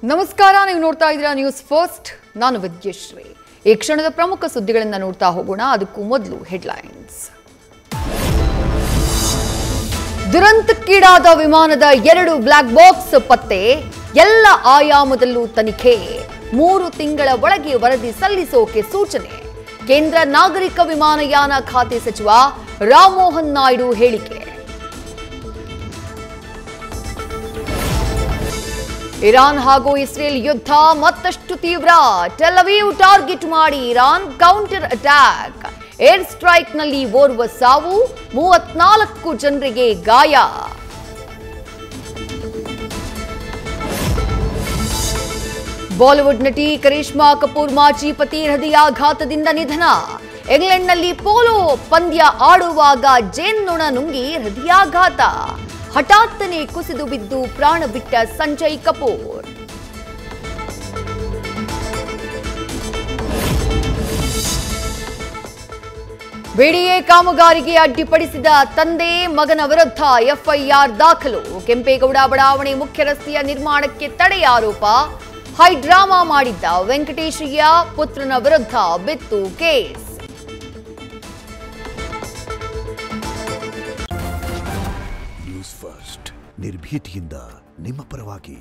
ನಮಸ್ಕಾರ, ನೀವು ನೋಡ್ತಾ ಇದ್ದೀರಾ ನ್ಯೂಸ್ ಫಸ್ಟ್. ನಾನು ವಿದ್ಯಶ್ರೀ. ಈ ಕ್ಷಣದ ಪ್ರಮುಖ ಸುದ್ದಿಗಳನ್ನು ನೋಡ್ತಾ ಹೋಗೋಣ. ಅದಕ್ಕೂ ಮೊದಲು ಹೆಡ್ಲೈನ್ಸ್. ದುರಂತಕ್ಕೀಡಾದ ವಿಮಾನದ 2 ಬ್ಲಾಕ್ ಬಾಕ್ಸ್ ಪತ್ತೆ, ಎಲ್ಲ ಆಯಾಮದಲ್ಲೂ ತನಿಖೆ, 3 ತಿಂಗಳ ಒಳಗೆ ವರದಿ ಸಲ್ಲಿಸೋಕೆ ಸೂಚನೆ. ಕೇಂದ್ರ ನಾಗರಿಕ ವಿಮಾನಯಾನ ಖಾತೆ ಸಚಿವ ರಾಮಮೋಹನ್ ನಾಯ್ಡು ಹೇಳಿಕೆ. ಇರಾನ್ ಹಾಗೂ ಇಸ್ರೇಲ್ ಯುದ್ಧ ಮತ್ತಷ್ಟು ತೀವ್ರ, ಟೆಲ್ ಅವೀವ್ ಟಾರ್ಗೆಟ್ ಮಾಡಿ ಇರಾನ್ ಕೌಂಟರ್ ಅಟ್ಯಾಕ್. ಏರ್ ಸ್ಟ್ರೈಕ್ನಲ್ಲಿ ಓರ್ವ ಸಾವು, 34 ಜನರಿಗೆ ಗಾಯ. ಬಾಲಿವುಡ್ ನಟಿ ಕರಿಷ್ಮಾ ಕಪೂರ್ ಮಾಜಿ ಪತಿ ಹೃದಯಾಘಾತದಿಂದ ನಿಧನ. ಇಂಗ್ಲೆಂಡ್ನಲ್ಲಿ ಪೋಲೋ ಪಂದ್ಯ ಆಡುವಾಗ ಜೇನ್ನೊಣ ನುಂಗಿ ಹೃದಯಾಘಾತ. ಹಠಾತ್ತನೆ ಕುಸಿದು ಬಿದ್ದು ಪ್ರಾಣ ಬಿಟ್ಟ ಸಂಜಯ್ ಕಪೂರ್. ಬಿಡಿಎ ಕಾಮಗಾರಿಗೆ ಅಡ್ಡಿಪಡಿಸಿದ ತಂದೆ ಮಗನ ವಿರುದ್ಧ ಎಫ್ಐಆರ್ ದಾಖಲು. ಕೆಂಪೇಗೌಡ ಬಡಾವಣೆ ಮುಖ್ಯ ರಸ್ತೆಯ ನಿರ್ಮಾಣಕ್ಕೆ ತಡೆ ಆರೋಪ. ಹೈಡ್ರಾಮಾ ಮಾಡಿದ್ದ ವೆಂಕಟೇಶಯ್ಯ ಪುತ್ರನ ವಿರುದ್ಧ ಬಿತ್ತು ಕೇಸ್. ನ್ಯೂಸ್ ಫಸ್ಟ್, ನಿರ್ಭೀತಿಯಿಂದ ನಿಮ್ಮ ಪರವಾಗಿ.